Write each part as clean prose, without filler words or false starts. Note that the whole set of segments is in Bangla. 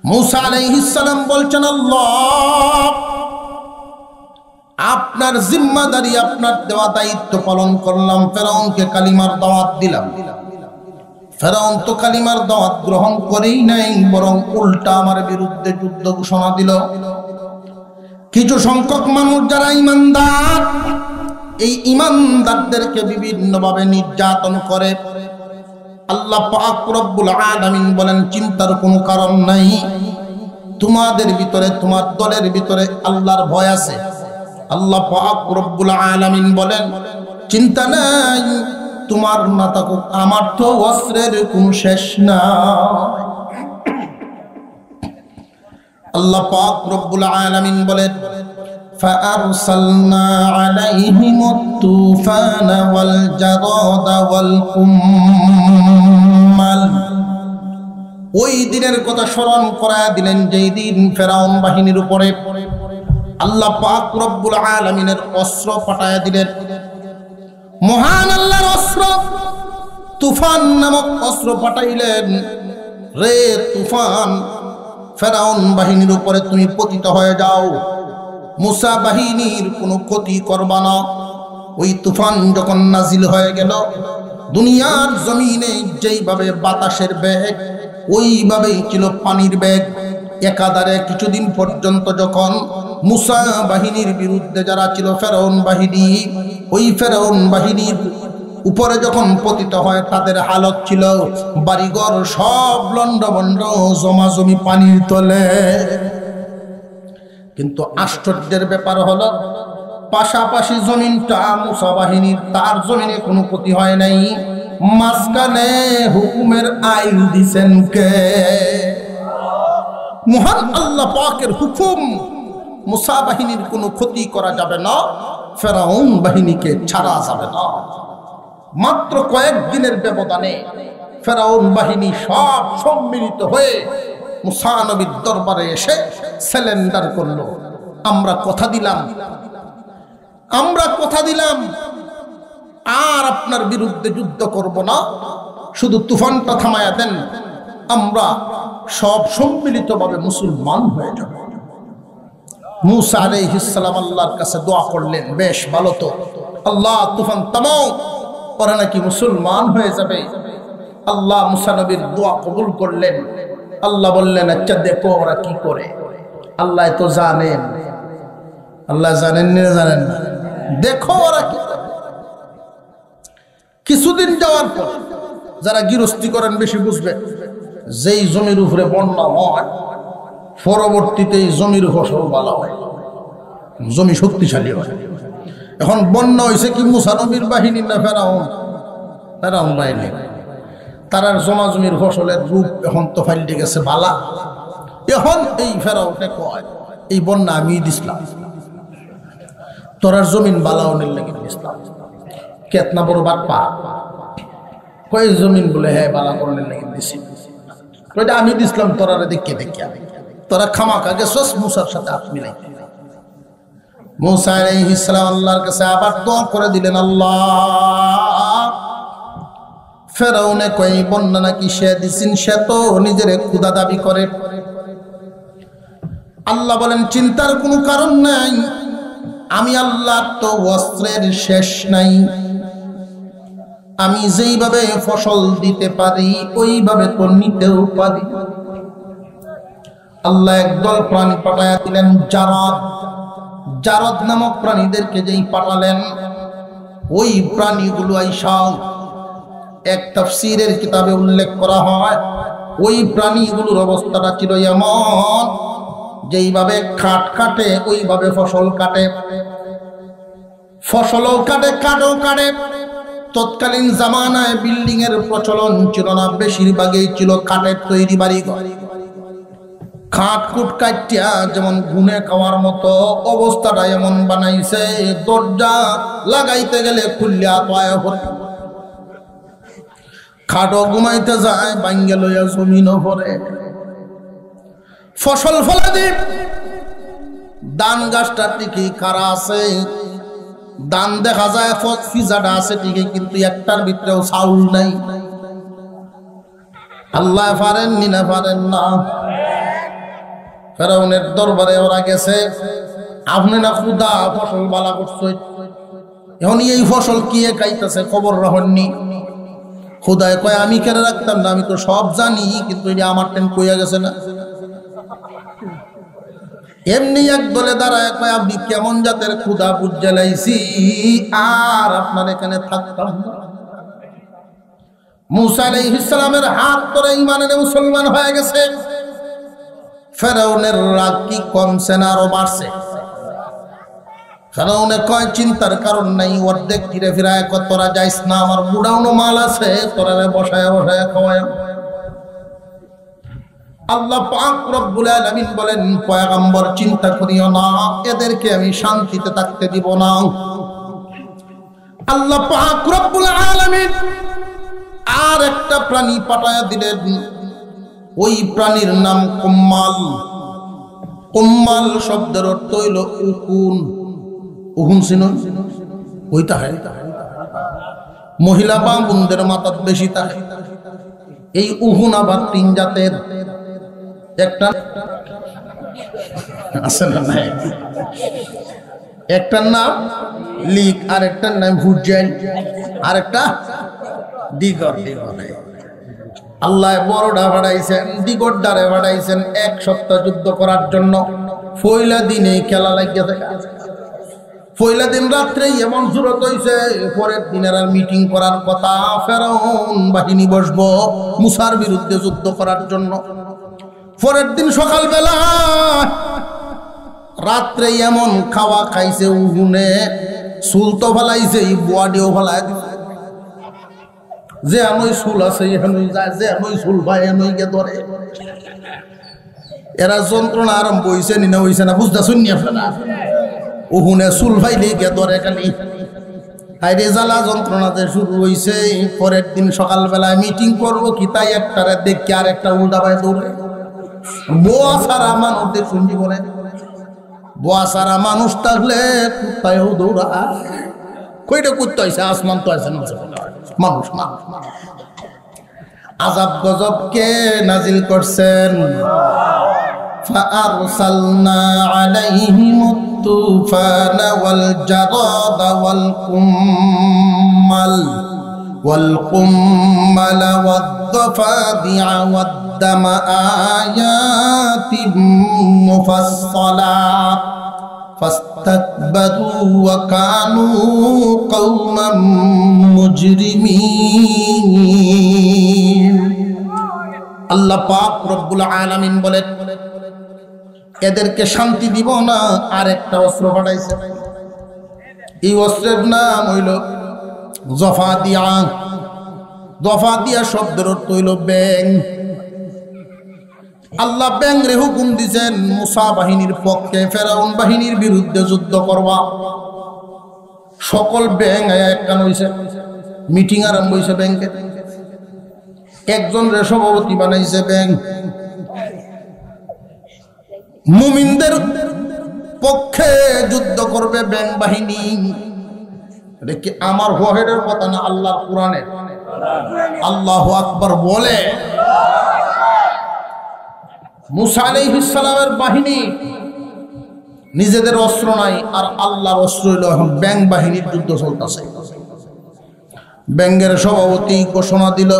मूसा अलैहिस्सालाम বলছেন আল্লাহ আপনার জিম্মাদারি আপনার দেওয়া দায়িত্ব পালন করলাম ফেরাউনকে কালিমার দাওয়াত দিলাম ফেরাউন তো কালিমার দাওয়াত গ্রহণ করেই নাই বরং উল্টা আমার বিরুদ্ধে যুদ্ধ ঘোষণা দিল কিছু সংখ্যক মানুষ যারা ঈমানদার এই ঈমানদারদেরকে বিভিন্নভাবে নির্যাতন করে আল্লাহ পাক রব্বুল আলামিন বলেন চিন্তার কোনো কারণ নাই তোমাদের ভিতরে তোমার দলের ভিতরে আল্লাহর ভয় আছে আল্লাহ পাক রব্বুল আলামিন বলেন চিন্তা নাই তোমার না থাকুক আমার তো অস্ত্রের কোনো শেষ নাই আল্লাহ পাক রব্বুল আলামিন বলেন فأرسلنا عليهم الطوفان والجراد والقمل ওই দিনের কথা স্মরণ করায় দিলেন যেই দিন ফেরাউন বাহিনীর উপরে আল্লাহ পাক রব্বুল আলামিনের অস্ত্র পাঠায় দিলেন মহান আল্লাহর অস্ত্র তুফান নামক অস্ত্র পাঠাইলেন রে তুফান ফেরাউন বাহিনীর উপরে তুমি পতিত হয়ে যাও মুসা বাহিনীর কোনো ক্ষতি করবা না ওই তুফান যখন নাজিল হয়ে গেল দুনিয়ার জমিনে যেইভাবে বাতাসের বেগ ওইভাবেই ছিল পানির বেগ একাধারে কিছুদিন পর্যন্ত যখন মুসা বাহিনীর বিরুদ্ধে যারা ছিল ফেরাউন বাহিনী ওই ফেরাউন বাহিনীর উপরে যখন পতিত হয় তাদের হালত ছিল বাড়িঘর সব লন্ডভন্ড জমাজমি পানির তলে কিন্তু আশ্চর্যের ব্যাপার হলো পাশাপাশি জমিনটা মুসা বাহিনীর তার জমিনে কোনো ক্ষতি হয় নাই মাঝখানে হুকুমের আইন দিছেন কে মহান আল্লাহ পাকের হুকুম মুসা বাহিনীর কোনো ক্ষতি করা যাবে না ফেরাউন বাহিনীকে ছাড়া যাবে না মাত্র কয়েকদিনের ব্যবধানে ফেরাউন বাহিনী সব সম্মিলিত হয়ে মুসা নবীর দরবারে এসে সারেন্ডার করলো আমরা কথা দিলাম আর আপনার বিরুদ্ধে যুদ্ধ করব না শুধু তুফানটা থামায়া দেন আমরা সব সম্মিলিতভাবে মুসলমান হয়ে যাব মুসা আলাইহিস সালাম আল্লাহর কাছে দোয়া করলেন বেশ ভালো তো আল্লাহ তুফান থামাও ওরা নাকি মুসলমান হয়ে যাবে আল্লাহ মুসা নবীর দোয়া কবুল করলেন আল্লাহ বললেন আচ্ছা দেখো ওরা কি করে আল্লাহ তো জানেন আল্লাহ জানেন না জানেন না দেখো ওরা কি করে কিছুদিন যাওয়ার পর যারা গৃহস্থী করেন বেশি বুঝবে যেই জমির উপরে বন্যা হয় পরবর্তীতে জমির ফসল ভালো হয় জমি শক্তিশালী হয় এখন বন্যা হয়েছে কি মুসা নবীর বাহিনী না ফেরাউন বাহিনী তারার জমা জমির ফসলের রূপ এখন তো ফাইলতে গেছে বালা এখন এই ফেরাউনে কয় এই বন্যা আমি দিছিলাম তোরার জমিন বালাউনের লেগে দিছিলাম কেতনা বড় বাপ্পা কয় জমিন বলে হ্যাঁ বালা করণের লেগে দিছি কয়টা আমি দিছিলাম তোরারে দেখে তোরা খামাখা গেছস মুসার সাথে হাত মিলাই মুসা আলাইহিস সালাম আল্লাহর কাছে আবার দোয়া করে দিলেন আল্লাহ ফেরাউনে কই বন্যা নাকি সে দিছেন সে তো নিজের খোদা দাবি করে আল্লাহ বলেন চিন্তার কোনো কারণ নাই আমি আল্লাহ তো অস্ত্রের শেষ নাই আমি যেইভাবে ফসল দিতে পারি ওইভাবে তো নিতেও পারি আল্লাহ একদল প্রাণী পাঠায়া দিলেন জারদ নামক প্রাণীদেরকে যেই পাঠালেন ওই প্রাণীগুলো আইসা এক তাফসীরের কিতাবে উল্লেখ করা হয় ওই প্রাণীগুলোর অবস্থাটা ছিল এমন যেইভাবে খাট কাটে ওইভাবে ফসল কাটে ফসলও কাটে কাঠও কাটে তৎকালীন জামানায় বিল্ডিং এর প্রচলন ছিল না বেশিরভাগই ছিল কাঠের তৈরি বাড়িঘর খাট কুট কাটিয়া যেমন গুনে খাওয়ার মতো অবস্থাটা এমন বানাইছে দরজা লাগাইতে গেলে খুললিয়া পায় খাটও ঘুমাইতে যায় ভাঙ্গে লইয়া জমিনও পরে ফসল ফলাদি ধান গাছটা ঠিকই খাড়া আছে ধান দেখা যায় ফিজাটা আছে ঠিকই কিন্তু একটার ভিতরেও চাউল নাই আল্লাহ পারেন না ফেরাউনের দরবারে ওরা গেছে, আপনি না খুদা ফসল বালা করছো, এখন এই ফসল কি খাইতেছে খবর রাখেননি? খুদায় কয় আমি কেড়ে রাখতাম না, আমি তো সব জানি, কিন্তু এটা আমার টেন কইয়া গেছে না। এমনি এক দলে দাঁড়ায় কয় আপনি কেমন জাতের খুদা বুঝালাইছি, আর আপনার এখানে থাকতাম না। মুসা আলাইহিস সালামের হাত ধরে ঈমানে মুসলমান হয়ে গেছে। ফেরাউনের রাগ কি কমছে না আরো বাড়ছে? ফেরাউনে কয় চিন্তার কারণ নাই, অর্ধেক ফিরে ফিরায় কয় তোরা যাইস না, আমার বুড়াউনো মাল আছে, তোরা বসায় বসায় খাওয়ায়। আল্লাহ পাক রব্বুল আলামিন বলেন, পয়গম্বর চিন্তা করিও না, এদেরকে আমি শান্তিতে থাকতে দিব না। আল্লাহ পাক রব্বুল আলামিন আর একটা প্রাণী পাঠায়া দিলেন, ওই প্রাণীর নাম কুম্মাল। কুম্মাল শব্দের অর্থ হইল উকুন। উকুন চিনো? ওইটা হয় মহিলা বা বোনদের মাথার বেশি থাকে। এই উহুন আবার তিন জাতের, একটা আছে না নাই, একটার নাম লিক, আর একটার নাম হুজাইল, আর একটা দিগর। আল্লাহ বড়টা বাড়াইছেন, দিগরটারে বাড়াইছেন 1 সপ্তাহ যুদ্ধ করার জন্য। পয়লা দিনে খেলা লাগিয়ে থাকে। পয়লা দিন রাত্রে এমন জুরত হইছে, পরের দিনের আর মিটিং করার কথা, ফেরাউন বাহিনী বসবো মুসার বিরুদ্ধে যুদ্ধ করার জন্য। পরের দিন সকালবেলা রাত্রে এমন খাওয়া খাইছে, উহুনে চুল তো ফেলাইছে, বডিও ফেলাই দিছে। যে আমি চুল আছে এখানে যায়, যে আমি চুল ভাই এনই গে ধরে। এরা যন্ত্রণা আরম্ভ হইছে নি না হইছে না বুঝতেছুন নি আপনারা? উহুনে চুল ভাইলে গে ধরে খালি। আইরে জ্বালা যন্ত্রণা যে শুরু হইছে। পরের দিন সকালবেলায় মিটিং করবো কি তাই একটারে দেখি আর একটা উল্টা ভাই দৌড়ে। বোয়া সারা মানুষ দেখুন জীবনে, বোয়া সারা মানুষ থাকলে কুত্তায়ও দৌড়া। কইটা কুত্তা হয়েছে, আসমান তো আছে মানুষ। আযাব গজব কে নাজিল করছেন? فأرسلنا عليهم الطوفان والجراد والقمل والضفادع والدم آيات مفصلات فاستكبروا وكانوا قوما مجرمين। আল্লাহ পাক রব্বুল আলামিন বলেন, এদেরকে শান্তি দিব না, আর একটা অস্ত্র পাঠাইছে। এই অস্ত্রের নাম হইল জফাদিয়া। জফাদিয়া শব্দের অর্থ হইল ব্যাং। আল্লাহ ব্যাং রে হুকুম দিয়েছেন মুসা বাহিনীর পক্ষে ফেরাউন বাহিনীর বিরুদ্ধে যুদ্ধ করবা। সকল ব্যাং একটা হইছে, মিটিং আরম্ভ হইছে ব্যাংকে। একজন রে সভাপতি বানাইছে ব্যাং। মুমিনদের পক্ষে যুদ্ধ করবে ব্যাং বাহিনী। এটা কি আমার ওয়াহিদের কথা না, আল্লাহর কোরআনের? আল্লাহু আকবার বলে। মুসা আলাইহিস সালামের বাহিনী নিজেদের অস্ত্র নাই, আর আল্লাহর অস্ত্র হইল এখন ব্যাং বাহিনীর যুদ্ধ চলতেছে। ব্যাংকের সভাপতি ঘোষণা দিল,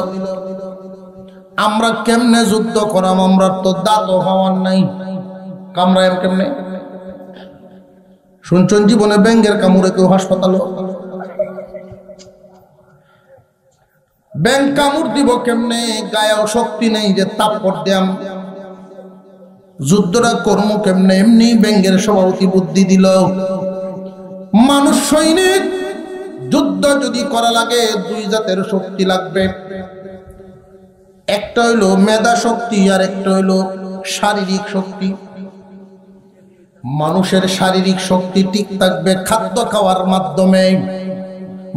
আমরা কেমনে যুদ্ধ করাম, আমরা তো দাঁতও হওয়ার নাই, কামড়ায় কেমনে? শুনছেন জীবনে ব্যাংকের কামড়ে কেউ হাসপাতাল? ব্যাংক কামড় দিব কেমনে? গায়েও শক্তি নেই যে তাপড় দিয়াম। যুদ্ধটা কর্ম কেমনে? এমনি ব্যাংকের সভাপতি বুদ্ধি দিল, মানুষ সৈনিক যুদ্ধ যদি করা লাগে 2 জাতের শক্তি লাগবে। একটা হইল মেধা শক্তি, আর একটা হইল শারীরিক শক্তি। মানুষের শারীরিক শক্তি ঠিক থাকবে খাদ্য খাওয়ার মাধ্যমে,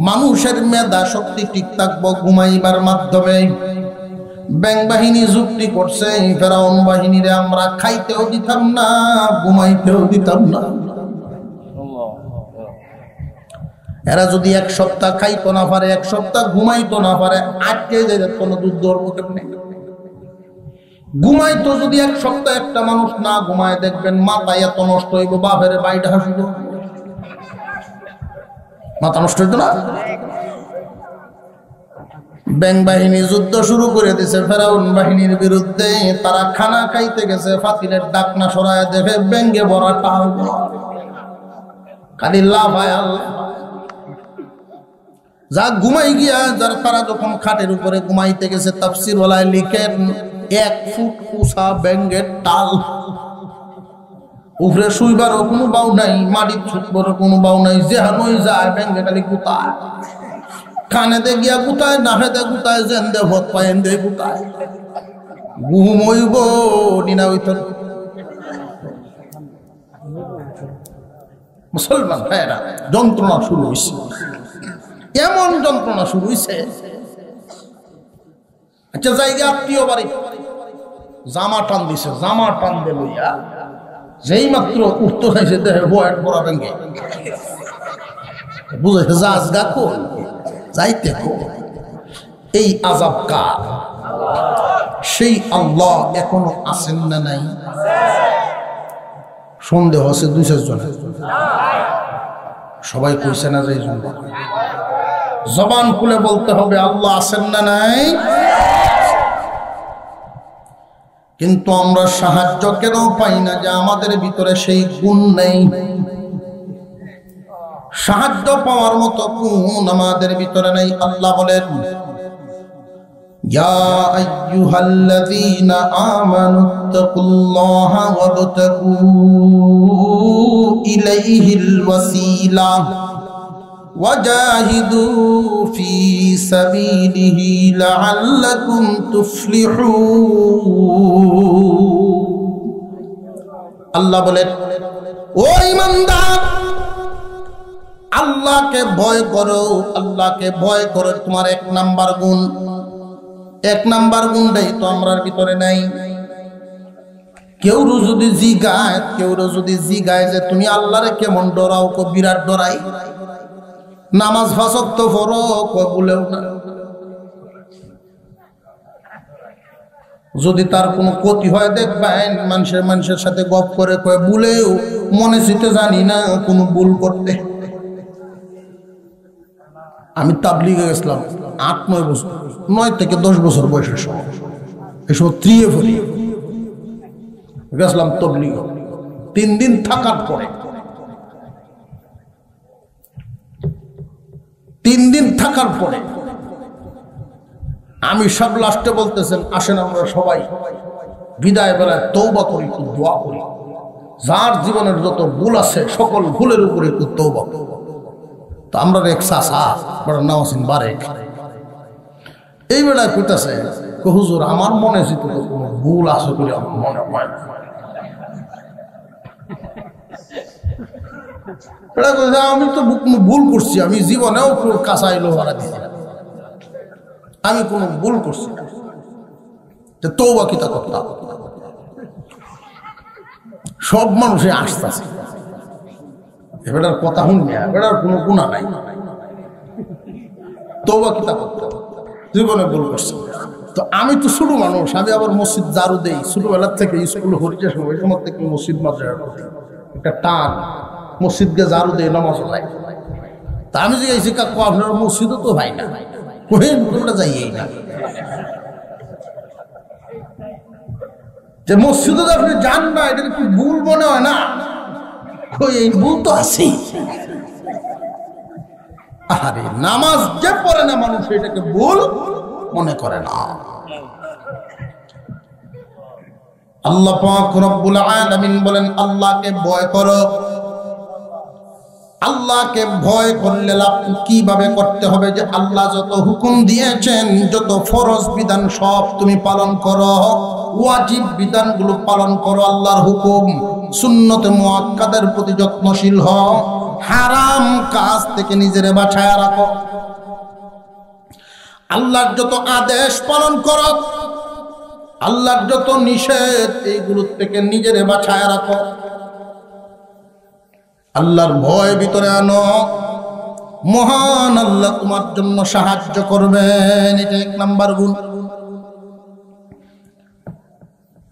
মানুষের মেধা শক্তি ঠিক থাকবে ঘুমাইবার মাধ্যমে। ব্যাং বাহিনী যুক্তি করছে, ফেরাউন বাহিনীরে আমরা খাইতেও দিতাম না, ঘুমাইতেও দিতাম না। এরা যদি 1 সপ্তাহ খাইতো না পারে, 1 সপ্তাহ ঘুমাইতো না পারে, আটকে যেত কোনো যুদ্ধ করবো কেমনে? ঘুমাই তো যদি এক সপ্তাহ একটা মানুষ না ঘুমায়, দেখবেন মাথা এত নষ্ট হইব, বাপের বাইটা হাসিব, মাথা নষ্ট হইতো না। ব্যাং বাহিনী যুদ্ধ শুরু করে দিছে ফেরাউন বাহিনীর বিরুদ্ধে। তারা খানা খাইতে গেছে, ফাতিলের ডাকনা সরায় দেখে ব্যাঙ্গে ভরা টাল, খালি লাফায় আল্লাহ। যা ঘুমাই গিয়া যার তারা যখন খাটের উপরে ঘুমাইতে গেছে, তাফসীর ওয়ালায় লিখেন 1 ফুট উঁচা ব্যাঙ্গের টাল, উপরে শুইবারও কোনো বাউ নাই, মাটির ছুটবারও কোনো বাউ নাই, যেহানই যায় ব্যাঙ্গে খালি গুতায়, কানেতে গিয়া গুতায়, নাকেতে গুতায়, জেন্দে ভত পায়েন দে গুতায়, ঘুম হইব নিনা হইত। মুসলমান ভাইরা, যন্ত্রণা শুরু হয়েছে, এমন যন্ত্রণা শুরু হয়েছে। আচ্ছা জায়গা আত্মীয় বাড়ি জামা টান দিছে, জামা টান দে লইয়া যেই মাত্র উঠতে চাইছে দেহে বয়ান করা ব্যাঙ্গে, বুঝেছে যাস গা কোন যাইতে কোন। এই আযাব কার? সেই আল্লাহ এখনো আছেন না নাই? সন্দেহ আছে 2-4 জনের। সবাই কইছে না যে জবান খুলে বলতে হবে আল্লাহ আছেন না নাই। কিন্তু আমরা সাহায্য কেন পাই না? যে আমাদের ভিতরে সেই গুণ নেই। সাহায্য পাওয়ার মতো গুণ আমাদের ভিতরে নেই। আল্লাহ বলেন, ইয়া আইয়ুহাল্লাযীনা আমানুত্তাকুল্লাহা ওয়াবতাগু ইলাইহিল ওয়াসিলা ওয়াজাহিদু ফি সাবিলিহি লাআল্লাকুম তুফলিহুন। আল্লাহ বলেন, ও ঈমানদার, আল্লাহকে ভয় করো, আল্লাহকে ভয় করো। তোমার 1 নাম্বার গুণ, 1 নাম্বার গুণটাই তো আমরার ভিতরে নাই। কেউ যদি জিগায় যে তুমি আল্লাহরে কেমন ডরাও, কো বিরাট ডরাই। নামাজ 5 ওয়াক্ত পড়ো, কো বলেও না। যদি তার কোনো ক্ষতি হয় দেখবেন মানুষের সাথে গপ করে কয়ে বলেও মনে চিতে জানি না কোনো ভুল করতে। আমি তাবলিগে গেছিলাম 8-9 বছর, 9 থেকে 10 বছর বয়সের সময়। এসব ত্রিয়ে ফেলি গেছিলাম তাবলিগে। 3 দিন থাকার পরে 3 দিন থাকার পরে আমি সব লাস্টে বলতেছেন, আসেন আমরা সবাই বিদায় বেলায় তওবা করি, একটু দোয়া করি। যার জীবনের যত ভুল আছে সকল ভুলের উপরে একটু তওবা। তো আমরা এক চাচা বড় নাওয়াসিন বারেক এই বেলায় কইতাছে, হুজুর আমার মনে আছে তো কোনো ভুল আছে বলে আমার মনে হয় না। আমি তো কোনো ভুল করছি? আমি জীবনেও কাঁচা এলো হারা দিই, আমি কোনো ভুল করছি না। তওবা কিতা করতাম। সব মানুষে আসতেছে, এটার কথা শুনবে, এটার কোনো গুণা নাই। তওবা কিতা করতাম, জীবনে ভুল করছি। তো আমি তো ছোট মানুষ, আমি আবার মসজিদ ঝাড়ু দেই ছোটবেলার থেকে। স্কুল হরিচে সময় সময় থেকে মসজিদ মাদ্রাসার একটা টান, মসজিদকে ঝাড়ু দেয়, নামাজ যায়। তা আমি যে গেছি, কাকু আপনার মসজিদও তো ভাই না, তোমরা যাইয়েই না। যে মসজিদে আপনি যান না, এটা কি ভুল মনে হয় না? এই ভুল তো আছেই। আরে নামাজ যে পড়ে না মানুষ এটাকে ভুল মনে করে না। আল্লাহ পাক রব্বুল আলামিন বলেন, আল্লাহকে ভয় করো। আল্লাহকে ভয় করলে লাভ কিভাবে করতে হবে? যে আল্লাহ যত হুকুম দিয়েছেন, যত ফরজ বিধান সব তুমি পালন করো, ওয়াজিব বিধানগুলো পালন করো। আল্লাহর হুকুম সুন্নতে মুআক্কাদের প্রতি যত্নশীল হও, হারাম কাজ থেকে নিজেরে বাঁচায় রাখো। আল্লাহর যত আদেশ পালন করো, আল্লাহর যত নিষেধ এইগুলো থেকে নিজেরে বাঁচায় রাখো। আল্লাহর ভয় ভিতরে আনো, মহান আল্লাহ তোমার জন্য সাহায্য করবেন। এটা 1 নাম্বার গুণ।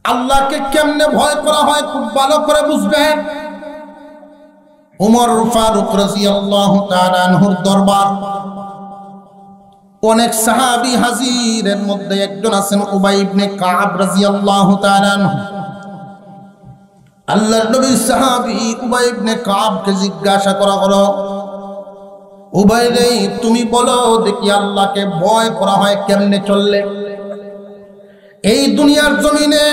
আল্লাহকে কেমনে ভয় করা হয় খুব ভালো করে বুঝবেন। উমর ফারুক রাদিয়াল্লাহু তাআলা আনহুর দরবার, অনেক সাহাবী হাজির, এর মধ্যে একজন আছেন উবাই ইবনে কাব রাদিয়াল্লাহু তাআলা আনহু। আল্লাহর নবীর সাহাবী উবাই ইবনে কাবকে জিজ্ঞাসা করা হলো, উবাই রে, তুমি বলো দেখি আল্লাহকে ভয় করা হয় কেমনে চললে? এই দুনিয়ার জমিনে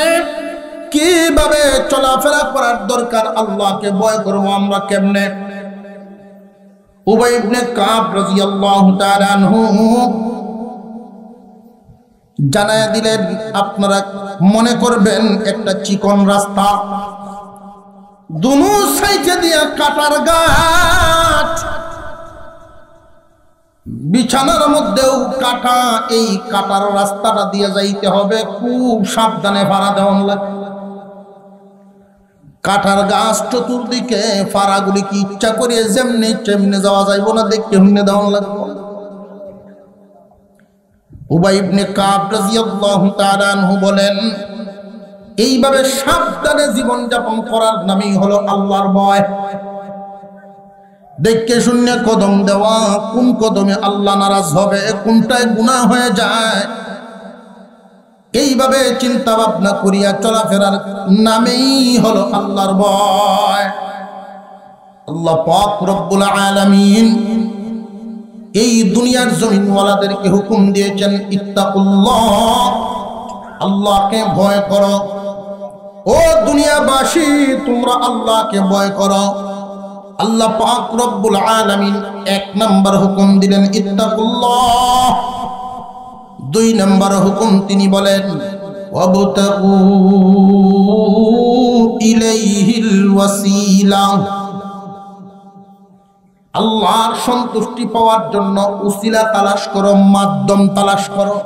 কিভাবে চলাফেরা করার দরকার, আল্লাহকে ভয় করব আমরা কেমনে? উবাই ইবনে কাব রাদিয়াল্লাহু তাআলা আনহু জানায়া দিলেন, আপনারা মনে করবেন একটা চিকন রাস্তা, দুনো সাইডে দিয়া কাটার গাছ, বিছানার মধ্যেও কাটা, এই কাটার রাস্তাটা দিয়ে যাইতে হবে, খুব সাবধানে ভাড়া দেওয়ান লাগে। কাটার গাছ চতুর্দিকে, ফাড়াগুলি কি ইচ্ছা করিয়ে যেমনি তেমনি যাওয়া যাইব না, দেখতে হুন্নে দেওয়ান লাগবে। উবাই ইবনে কাব রাদিয়াল্লাহু তাআলা আনহু বলেন, এইভাবে সাবধানে জীবন যাপন করার নামই হলো আল্লাহর ভয়। দেখে শূন্য কদম দেওয়া, কোন কদমে আল্লাহ নারাজ হবে, কোনটায় গুনাহ হয়ে যায়, এইভাবে চিন্তা ভাবনা করিয়া চলাফেরার নামেই হলো আল্লাহর ভয়। আল্লাহ পাক রব্বুল আলামিন এই দুনিয়ার জমিনওয়ালাদেরকে হুকুম দিয়েছেন, ইত্তাকুল্লাহ, আল্লাহকে ভয় করো। ও দুনিয়াবাসী, তোমরা আল্লাহকে ভয় করো। আল্লাহ পাক রব্বুল আলামিন এক নাম্বার হুকুম দিলেন ইত্তাকুল্লাহ। দুই নাম্বার হুকুম তিনি বলেন ওয়াবতাগু ইলাইহিল ওয়াসিলা, আল্লাহর সন্তুষ্টি পাওয়ার জন্য উসিলা তালাশ করো, মাধ্যম তালাশ করো।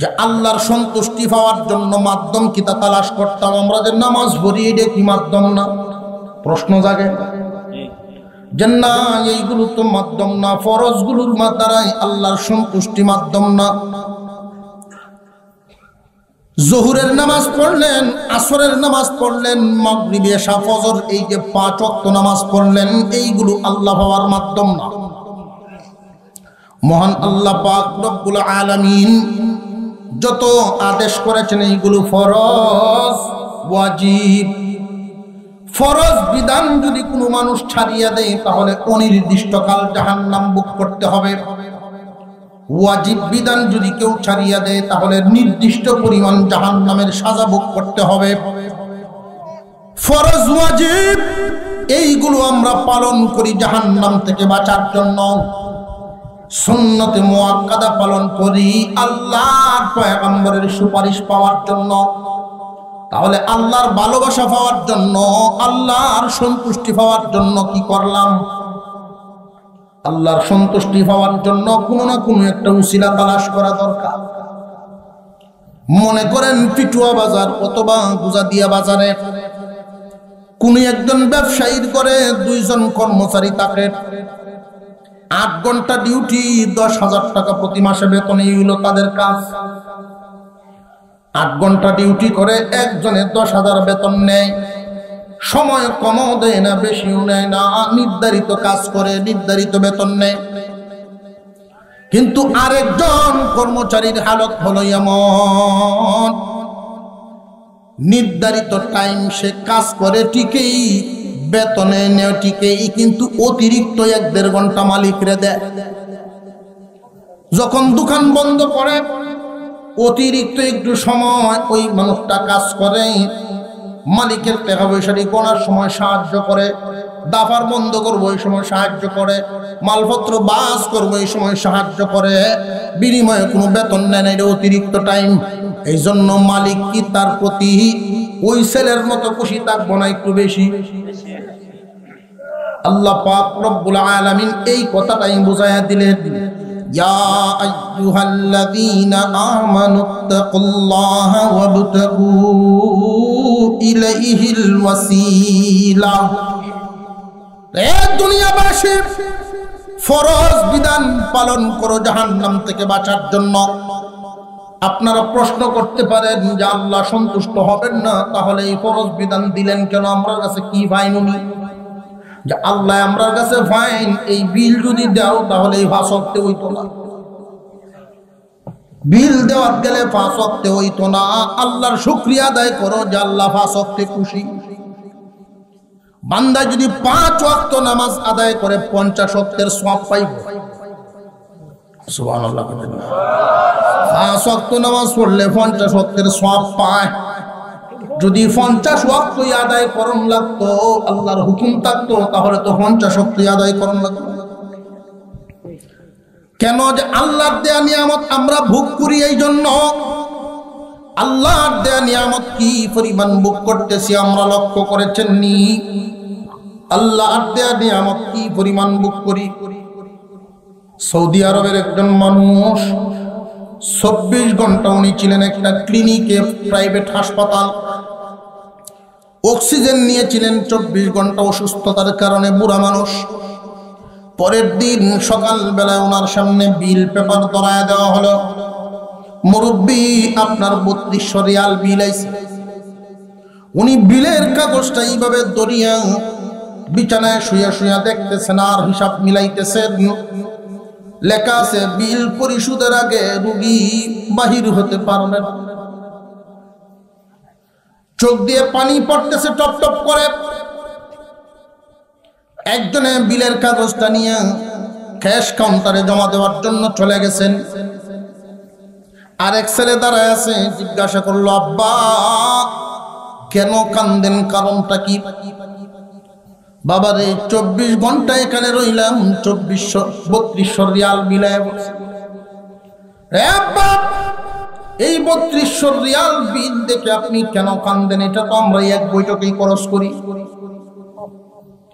যে আল্লাহর সন্তুষ্টি পাওয়ার জন্য মাধ্যম কি তা তালাশ করতাম আমরা, যে নামাজ পড়ি, এটা কি মাধ্যম না? প্রশ্ন জাগে যে না, এইগুলো তো মাধ্যম না, ফরজগুলোর দ্বারাই আল্লাহর সন্তুষ্টি মাধ্যম না। জোহরের নামাজ পড়লেন, আসরের নামাজ পড়লেন, মাগরিব এশা ফজর, এই যে 5 ওয়াক্ত নামাজ পড়লেন, এইগুলো আল্লাহ পাওয়ার মাধ্যম না। মহান আল্লাহ পাক রব্বুল আলামিন যত আদেশ করেছেন এইগুলো ফরজ, ওয়াজিব। ফরজ বিধান যদি কোনো মানুষ ছাড়িয়ে দেয় তাহলে অনির্দিষ্টকাল জাহান্নাম ভোগ করতে হবে। ওয়াজিব বিধান যদি কেউ ছাড়িয়ে দেয় তাহলে নির্দিষ্ট পরিমাণ জাহান্নামের সাজা ভোগ করতে হবে। ফরজ ওয়াজিব এইগুলো আমরা পালন করি জাহান্নাম থেকে বাঁচার জন্য। সুন্নতে মুআক্কাদা পালন করি আল্লাহর পয়গম্বরের সুপারিশ পাওয়ার জন্য। তাহলে আল্লাহর ভালোবাসা পাওয়ার জন্য, আল্লাহর সন্তুষ্টি পাওয়ার জন্য কি করলাম? আল্লাহর সন্তুষ্টি পাওয়ার জন্য কোনো না কোনো একটা উসিলা তালাশ করা দরকার। মনে করেন পিটুয়া বাজার অথবা গুজাদিয়া বাজারে কোন একজন ব্যবসায়ীর করে 2 জন কর্মচারী থাকে, 8 ঘন্টা ডিউটি, 10,000 টাকা প্রতি মাসে বেতন, এই হলো তাদের কাজ। 8 ঘন্টা ডিউটি করে একজনে 10,000 বেতন নেয়, সময় কমও দেয় না, বেশিও নেয় না, নির্ধারিত কাজ করে নির্ধারিত বেতন নেয়। কিন্তু আরেকজন কর্মচারীর হালত হলো এমন, নির্ধারিত টাইম সে কাজ করে ঠিকই, বেতনে নেয় ঠিকই, কিন্তু অতিরিক্ত 1-1.5 ঘন্টা মালিকরে দেয়। যখন দোকান বন্ধ করে অতিরিক্ত একটু সময় ওই মানুষটা কাজ করে, মালিকের টাকা পয়সাটি গোনার সময় সাহায্য করে, দাফার বন্ধ করবো এই সময় সাহায্য করে, মালপত্র বাস করবো এই সময় সাহায্য করে, বিনিময়ে কোনো বেতন নেয় না, এটা অতিরিক্ত টাইম। এই জন্য মালিক কি তার প্রতি ওই ছেলের মতো খুশি থাকবো না একটু বেশি? আল্লাহ পাক রব্বুল আলামিন এই কথাটাই বুঝাইয়া দিলেন, ইয়া আইয়ুহাল্লাযীনা আমানুত্তাকুল্লাহা ওয়াবতাগু ইলাইহিল ওয়াসিলা। এ দুনিয়াবাসী, ফরজ বিধান পালন করো জাহান্নাম থেকে বাঁচার জন্য। আপনারা প্রশ্ন করতে পারেন যে আল্লাহ সন্তুষ্ট হবেন না, তাহলে এই ফরজ বিধান দিলেন কেন? আমার কাছে কি ফাইন উনি যে আল্লাহ আমার কাছে ফাইন, এই বিল যদি দাও তাহলে এই 5 ওয়াক্তে হইতো না, বিল দেওয়ার গেলে 5 ওয়াক্তে হইতো না। আল্লাহর শুকরিয়া আদায় করো যে আল্লাহ 5 ওয়াক্তে খুশি। বান্দা যদি 5 ওয়াক্ত নামাজ আদায় করে 50 ওয়াক্তের সওয়াব পাইবে। সুবহানাল্লাহ। 5 ওয়াক্ত নামাজ পড়লে 50 ওয়াক্তের সওয়াব পায়। যদি 50 ওয়াক্তই আদায় করণ লাগতো, আল্লাহর হুকুম থাকতো, তাহলে তো 50 ওয়াক্তই আদায় করণ লাগতো। কেন? যে আল্লাহর দেয়া নিয়ামত আমরা ভোগ করি, এই জন্য। আল্লাহর দেয়া নিয়ামত কি পরিমাণ ভোগ করতেছি আমরা লক্ষ্য করেছেন নি? আল্লাহর দেয়া নিয়ামত কি পরিমাণ ভোগ করি। সৌদি আরবের একজন মানুষ 24 ঘন্টা উনি ছিলেন একটা ক্লিনিকে, প্রাইভেট হাসপাতাল। অক্সিজেন নিয়েছিলেন 24 ঘন্টা অসুস্থতার কারণে, বুড়া মানুষ। পরের দিন সকালবেলায় ওনার সামনে বিল পেপার ধরায় দেওয়া হলো, মুরব্বী আপনার 3200 রিয়াল বিল আইছে। উনি বিলের কাগজটা এইভাবে দরিয়া বিছানায় শুয়ে শুয়ে দেখতেছেন আর হিসাব মিলাইতেছেন। লেখা আছে বিল পরিশোধের আগে রোগী বাহির হতে পারবে না। চোখ দিয়ে পানি পড়তেছে টপ টপ করে। একজনে বিলের কাগজটা নিয়ে ক্যাশ কাউন্টারে জমা দেওয়ার জন্য চলে গেছেন। আরেক ছেলে দাঁড়ায় আছে, জিজ্ঞাসা করলো, আব্বা কেন কান্দেন, কারণটা কি? বাবারে 24 ঘন্টা এখানে রইলাম, 3200 রিয়াল বিলায় বলছে। এই 3200 রিয়াল বিল দেখে আপনি কেন কান্দেন? এটা তো আমরা এক বৈঠকেই খরচ করি।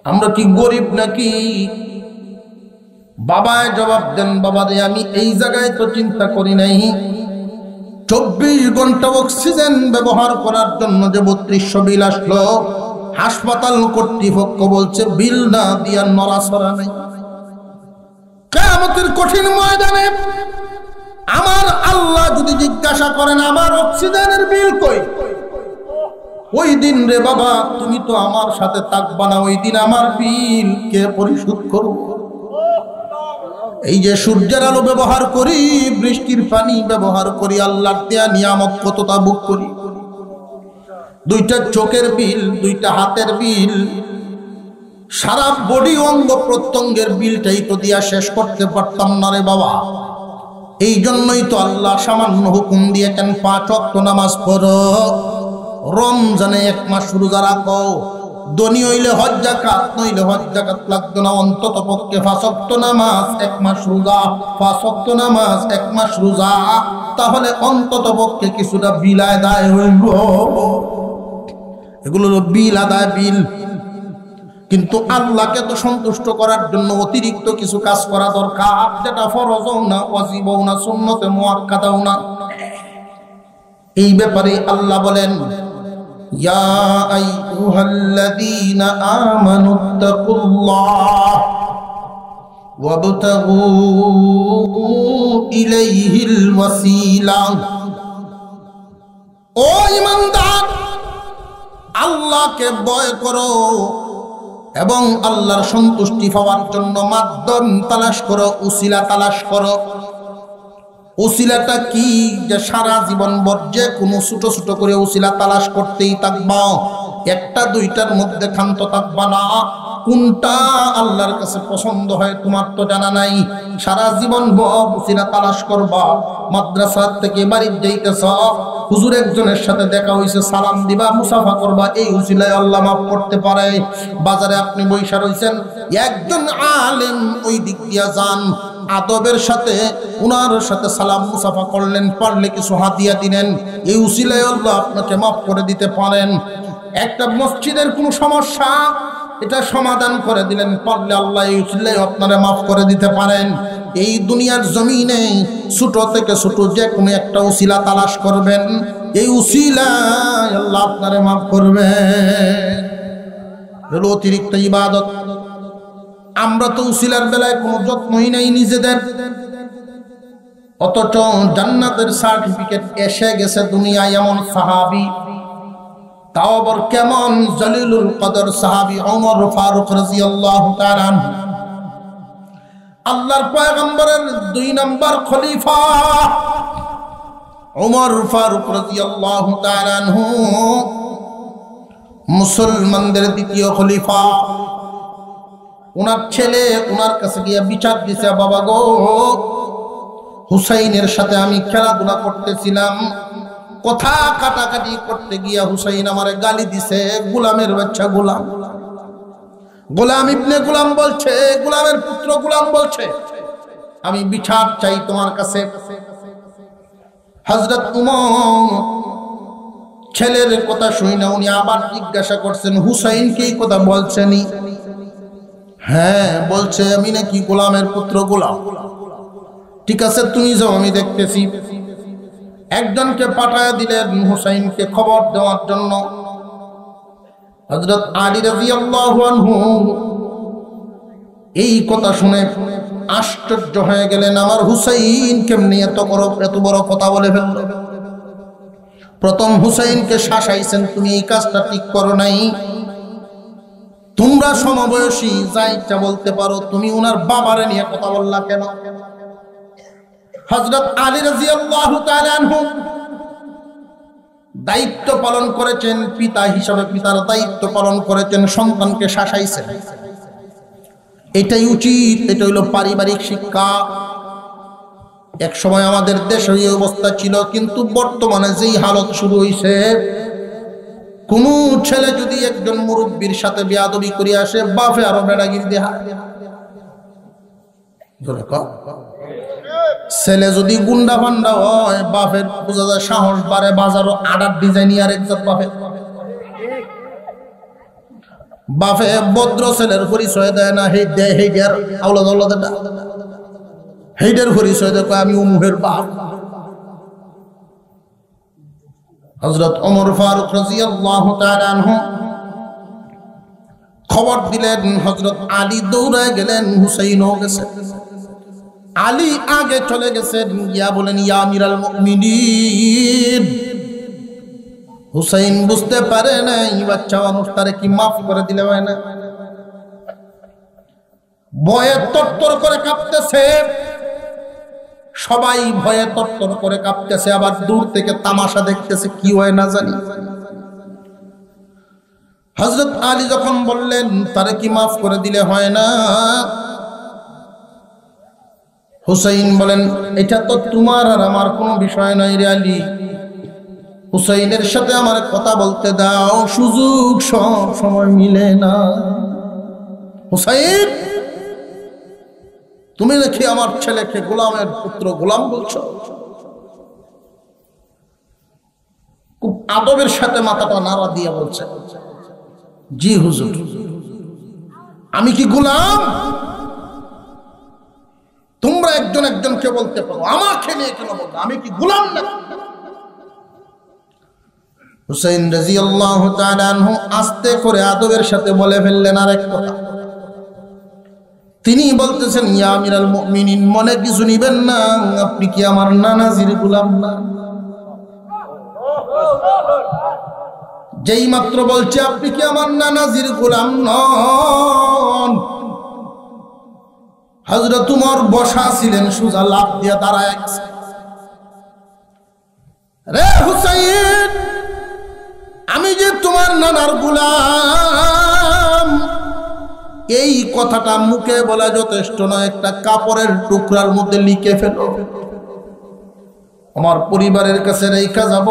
আমরা কি গরিব নাকি? বাবায় জবাব দেন, বাবারে আমি এই জায়গায় তো চিন্তা করি নাই 24 ঘন্টা অক্সিজেন ব্যবহার করার জন্য যে 3200 বিল আসলো, হাসপাতাল কর্তৃপক্ষ বলছে বিল না দিয়া নড়াচড়া নেই। কিয়ামতের কঠিন ময়দানে আমার আল্লাহ যদি জিজ্ঞাসা করেন আমার অক্সিজেনের বিল কই, ওই দিন রে বাবা তুমি তো আমার সাথে থাকবা না, ওই দিন আমার বিল কে পরিশোধ করব? এই যে সূর্যের আলো ব্যবহার করি, বৃষ্টির পানি ব্যবহার করি, আল্লাহর দেয়া নিয়ামত কতটা ভোগ করি। 2টা চোখের বিল, 2টা হাতের বিল, সারা বডি অঙ্গ প্রত্যঙ্গের বিলটাই তো দিয়া শেষ করতে পারতাম না রে বাবা। এই জন্যই তো আল্লাহ সামান্য হুকুম দিয়েছেন 5 ওয়াক্ত নামাজ পড়ো, রমজানে 1 মাস রোজা রাখো। ধনী হইলে হজ যাকাত, নইলে হজ যাকাত লাগতো না, অন্তত পক্ষে 5 ওয়াক্ত নামাজ 1 মাস রোজা, 5 ওয়াক্ত নামাজ 1 মাস রোজা, তাহলে অন্তত পক্ষে কিছুটা বিল আদায় হইল। এগুলো বিল আদায়, বিল। কিন্তু আল্লাহকে তো সন্তুষ্ট করার জন্য অতিরিক্ত কিছু কাজ করা দরকার, যেটা ফরজও না, ওয়াজিবও না, সুন্নতে মুআক্কাদাও না। এই ব্যাপারে আল্লাহ বলেন, ইয়া আইয়ুহাল্লাযীনা আমানুত্তাকুল্লাহ ওয়াবতাগু ইলাইহিল ওয়াসিলা। ও ঈমানদার, আল্লাহকে ভয় করো এবং আল্লাহর সন্তুষ্টি পাওয়ার জন্য মাধ্যম তালাশ করো, উসিলা তালাশ করো। উসিলাটা কি? যে সারা জীবন যে কোনো ছোট ছোট করে উসিলা তালাশ করতেই থাকবা, 1টা 2টার মধ্যে ক্ষান্ত থাকবা না। কোনটা আল্লাহর কাছে পছন্দ হয় তোমার তো জানা নাই। সারা জীবন উসিলা তালাশ করবা। মাদ্রাসা থেকে বাড়ি যাইতেছ, হুজুর একজনের সাথে দেখা হইছে, সালাম দিবা, মুসাফা করবা, এই উসিলায় আল্লাহ মাফ করতে পারে। বাজারে আপনি বইসা রইছেন, একজন আলেম ওই দিক দিয়া যান, আদবের সাথে উনার সাথে সালাম মুসাফা করলেন, পারলে কিছু হাদিয়া দিলেন, এই উসিলায় আল্লাহ আপনাকে মাফ করে দিতে পারেন। একটা মসজিদের কোনো সমস্যা, এটা সমাধান করে দিলেন, পারলে আল্লাহ এই উসিলায় আপনারে মাফ করে দিতে পারেন। এই দুনিয়ার জমিনে ছোট থেকে ছোট যে কোনো একটা উসিলা তালাশ করবেন, এই উসিলায় আল্লাহ আপনারে মাফ করবেন। হলো অতিরিক্ত ইবাদত। আমরা তো উসিলার বেলায় কোনো যত্নই নাই নিজেদের। অথচ জান্নাতের সার্টিফিকেট এসে গেছে দুনিয়ায় এমন সাহাবী, তাও আবার কেমন জলিলুল কদর সাহাবী ওমর ফারুক রাদিয়াল্লাহু তাআলা আনহু, আল্লাহর পয়গম্বরের 2 নম্বর খলিফা ওমর ফারুক রাদিয়াল্লাহু তাআলা আনহু, মুসলমানদের দ্বিতীয় খলিফা। ওনার ছেলে ওনার কাছে গিয়ে বিচার দিছে, বাবা গো, হুসাইনের সাথে আমি খেলাধুলা করতেছিলাম, কথা কাটাকাটি করতে গিয়া হুসাইন আমারে গালি দিছে, গোলামের বাচ্চা গোলাম, গোলাম ইবনে গোলাম বলছে, গোলামের পুত্র গোলাম বলছে, আমি বিচার চাই তোমার কাছে। হযরত উমর ছেলের কথা শুনে উনি আবার জিজ্ঞাসা করছেন, হুসাইন কি কথা বলছেনি? হ্যাঁ বলছে, আমি নাকি গোলামের পুত্র গোলাম। ঠিক আছে তুমি যাও, আমি দেখতেছি। একজনকে পাঠায় দিলেন হুসাইনকে খবর দেওয়ার জন্য। হযরত আলী রাদিয়াল্লাহু আনহু এই কথা শুনে আশ্চর্য হয়ে গেলেন, আমার হুসাইন কেমনে এত বড় কথা বলে ফেলল। প্রথম হুসাইনকে শাসাইছেন, তুমি এই কাজটা ঠিক করো নাই, তোমরা সমবয়সী, যা ইচ্ছা বলতে পারো, তুমি উনার বাবারে নিয়ে কথা বললা কেন? হযরত আলী রাদিয়াল্লাহু তাআলা আনহু দায়িত্ব পালন করেছেন, পিতা হিসাবে পিতার দায়িত্ব পালন করেছেন, সন্তানকে শাসাইছেন। এটাই উচিত, এটা হইল পারিবারিক শিক্ষা। এক সময় আমাদের দেশে এই অবস্থা ছিল, কিন্তু বর্তমানে যেই হালত শুরু হইছে, কোন ছেলে যদি একজন মুরব্বীর সাথে বেয়াদবি করে আসে, বাপে আরো বেড়াগিরি দেয়া। ছেলে যদি গুন্ডা ফান্ডা হয়, বাপের বোঝা যায় সাহস বাড়ে, বাজারও আডার ডিজাইন আর একজাত বাপের। বাপে ভদ্র ছেলের পরিচয় দেয় না, হেইডার আওলাদ আওলাদ হেইডার পরিচয় দেয়, আমি উমুহের বাপ। হযরত ওমর ফারুক রাদিয়াল্লাহু তাআলা আনহু খবর দিলেন, হযরত আলী দৌড়ায় গেলেন, হুসাইনও গেছে। আলী আগে চলে গেছেন, ইয়া বলেন, ইয়া আমিরাল মুমিনিন। হুসাইন বুঝতে পারে নাই, বাচ্চা মানুষ, তারে কি মাফ করে দিলে হয় না? ভয়ে তরতর করে কাঁপতেছে, সবাই ভয়ে তরতর করে কাঁপতেছে, আবার দূর থেকে তামাশা দেখতেছে, কি হয় না জানি। হযরত আলী যখন বললেন, তারে কি মাফ করে দিলে হয় না? হুসাইন বলেন, এটা তো তোমার আর আমার কোনো বিষয় নয় রে আলী, হুসাইনের সাথে আমার কথা বলতে দাও, সুযোগ সব সময় মিলে না। হুসাইন, তুমি দেখি আমার ছেলেকে গোলামের পুত্র গোলাম বলছো? খুব আদবের সাথে মাথাটা নাড়া দিয়ে বলছে, জি হুজুর, আমি কি গোলাম? তোমরা একজন একজনকে বলতে পারো, আমাকে নিয়ে কেন বলতো, আমি কি গোলাম না? হুসাইন রাদিয়াল্লাহু তাআলা আনহু আস্তে করে আদবের সাথে বলে ফেললেন আরেক কথা। তিনি বলতেছেন, ইয়া আমিরাল মুমিনিন, মনে কিছু নিবেন না, আপনি কি আমার নানাজির গোলাম না? যেই মাত্র বলছে আপনি কি আমার নানাজির গোলাম নন, হযরত উমর বসা ছিলেন, সোজা লাফ দিয়ে দাঁড়ায় গেছে। রে হুসাইন, আমি যে তোমার নানার গোলাম, এই কথাটা মুখে বলা যথেষ্ট নয়, একটা কাপড়ের টুকরার মধ্যে লিখে ফেলো, আমার পরিবারের কাছে রেখে যাব।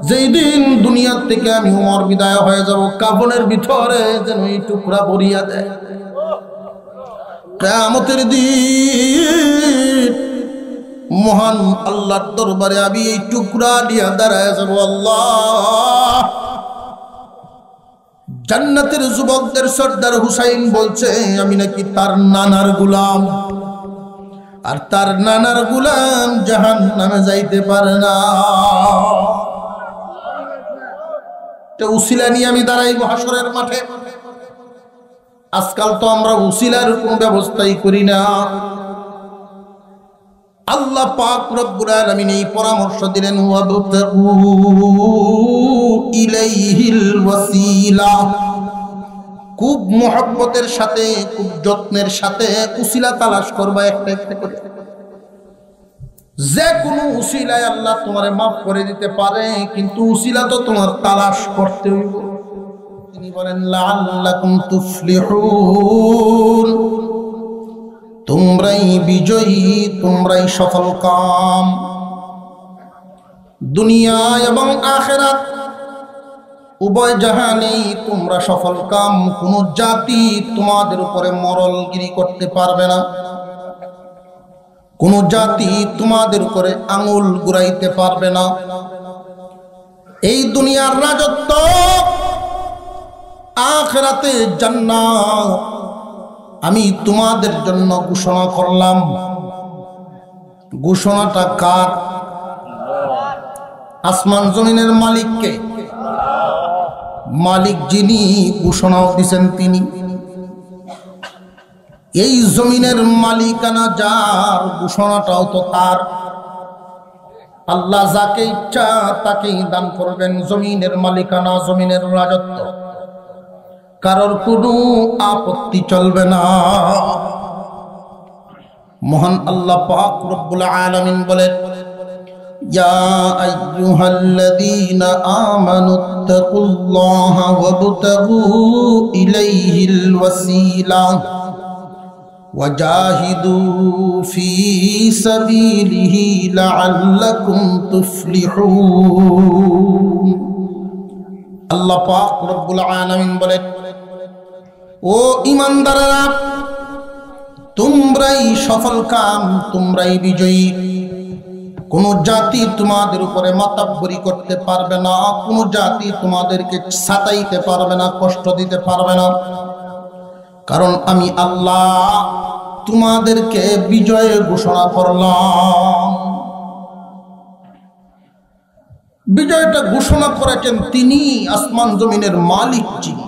যেই দিন দুনিয়ার থেকে আমি উমর বিদায় হয়ে যাব, কাফনের ভিতরে যেন এই টুকরা ভরিয়া দেয়। কিয়ামতের দিন মহান আল্লাহর দরবারে আমি এই টুকরা নিয়ে দাঁড়ায় যাব। আল্লাহ, জান্নাতের যুবকদের সর্দার হুসাইন বলছে, আমি নাকি তার নানার গোলাম, আর তার নানার গোলাম জাহান্নামে যাইতে পারে না। উসিলা নিয়ে আমি দাঁড়াইব হাসরের মাঠে। আজকাল তো আমরা উসিলার কোন ব্যবস্থাই করি না। আল্লাহ পাক রব্বুল আলামিন এই পরামর্শ দিলেন, ওয়াবতাগু ইলাইহিল ওয়াসিলা, খুব মহব্বতের সাথে, খুব যত্নের সাথে উসিলা তালাশ করবা একটা একটা করে। যে কোনো উসিলায় আল্লাহ তোমারে মাফ করে দিতে পারে, কিন্তু উসিলা তো তোমার তালাশ করতে হইব। তিনি বলেন, লাআল্লাকুম তুফলিহুন, তোমরাই বিজয়ী, তোমরাই সফল কাম। দুনিয়া এবং আখিরাত উভয় জাহানেই তোমরা সফল কাম। কোন জাতি তোমাদের উপরে মরলগিরি করতে পারবে না, কোন জাতি তোমাদের উপরে আঙুল ঘুরাইতে পারবে না। এই দুনিয়ার রাজত্ব, আখিরাতে জান্নাত আমি তোমাদের জন্য ঘোষণা করলাম। ঘোষণাটা কার? আসমান জমিনের মালিককে। মালিক যিনি, ঘোষণাও দিয়েছেন তিনি। এই জমিনের মালিকানা যার, ঘোষণাটাও তো তার। আল্লাহ যাকে ইচ্ছা তাকেই দান করবেন জমিনের মালিকানা, জমিনের রাজত্ব। কারোর কোনো আপত্তি চলবে না। মহান আল্লাহ পাক রব্বুল আলামিন বলেন, ইয়া আইয়ুহাল্লাযীনা আমানুত্তাকুল্লাহা ওয়াবতাগু ইলাইহিল ওয়াসিলা ওয়াজাহিদু ফি সাবিলিহি লাআল্লাকুম তুফলিহুন। আল্লাহ পাক রব্বুল আলামিন বলেন, ও ঈমানদাররা, তোমরাই সফল কাম, তোমরাই বিজয়ী। কোন জাতি তোমাদের উপরে মাতাব্বরি করতে পারবে না, কোন জাতি তোমাদেরকে ছাতাইতে পারবে না, কষ্ট দিতে পারবে না। কারণ আমি আল্লাহ তোমাদেরকে বিজয় ঘোষণা করলাম। বিজয়টা ঘোষণা করেছেন তিনি, আসমান জমিনের মালিক যিনি।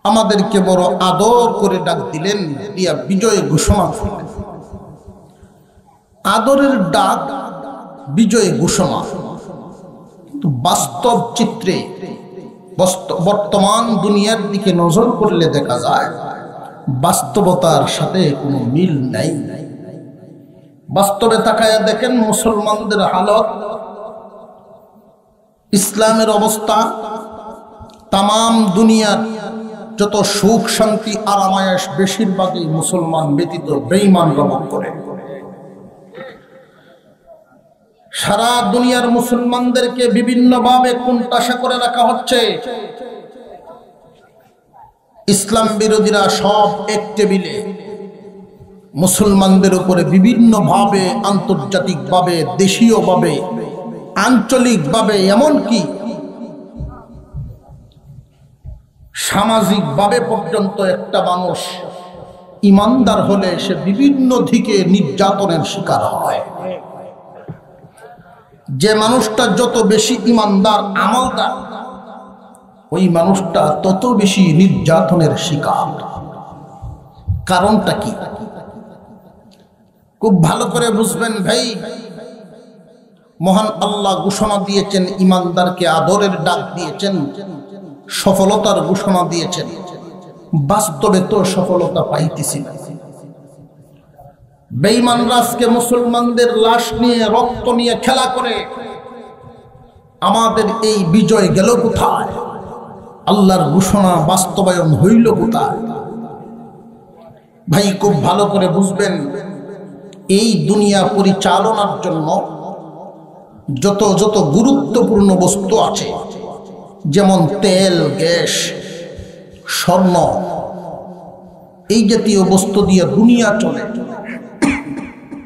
আমাদেরকে বড় আদর করে ডাক দিলেন, দিয়া বিজয় ঘোষণা করলেন। আদরের ডাক, বিজয় ঘোষণা। কিন্তু বাস্তব চিত্রে, বর্তমান দুনিয়ার দিকে নজর করলে দেখা যায় বাস্তবতার সাথে কোনো মিল নাই। বাস্তবে তাকায় দেখেন মুসলমানদের হালত, ইসলামের অবস্থা। তামাম দুনিয়ার যত সুখ শান্তি আরামায়াস বেশিরভাগই মুসলমান ব্যতীত বেঈমান ভোগ করে। সারা দুনিয়ার মুসলমানদেরকে বিভিন্নভাবে কোণঠাসা করে রাখা হচ্ছে। ইসলাম বিরোধীরা সব এক টেবিলে, মুসলমানদের উপরে বিভিন্নভাবে, আন্তর্জাতিকভাবে, দেশীয়ভাবে, আঞ্চলিকভাবে, এমনকি সামাজিকভাবে পর্যন্ত একটা মানুষ ইমানদার হলে সে বিভিন্ন দিকে নির্যাতনের শিকার হয়। যে মানুষটা যত বেশি ইমানদার, আমলদার, ওই মানুষটা তত বেশি নির্যাতনের শিকার। কারণটা কি? খুব ভালো করে বুঝবেন ভাই। মহান আল্লাহ ঘোষণা দিয়েছেন, ইমানদারকে আদরের ডাক দিয়েছেন, সফলতার ঘোষণা দিয়েছেন। বাস্তবে তো সফলতা পাইতেছি না। বেঈমানরা আজকে মুসলমানদের লাশ নিয়ে, রক্ত নিয়ে খেলা করে। আমাদের এই বিজয় গেল কোথায়? আল্লাহর ঘোষণা বাস্তবায়ন হইল কোথায়? ভাই খুব ভালো করে বুঝবেন, এই দুনিয়া পরিচালনার জন্য যত যত গুরুত্বপূর্ণ বস্তু আছে, যেমন তেল, গ্যাস, স্বর্ণ, এই জাতীয় বস্তু দিয়ে দুনিয়া চলে।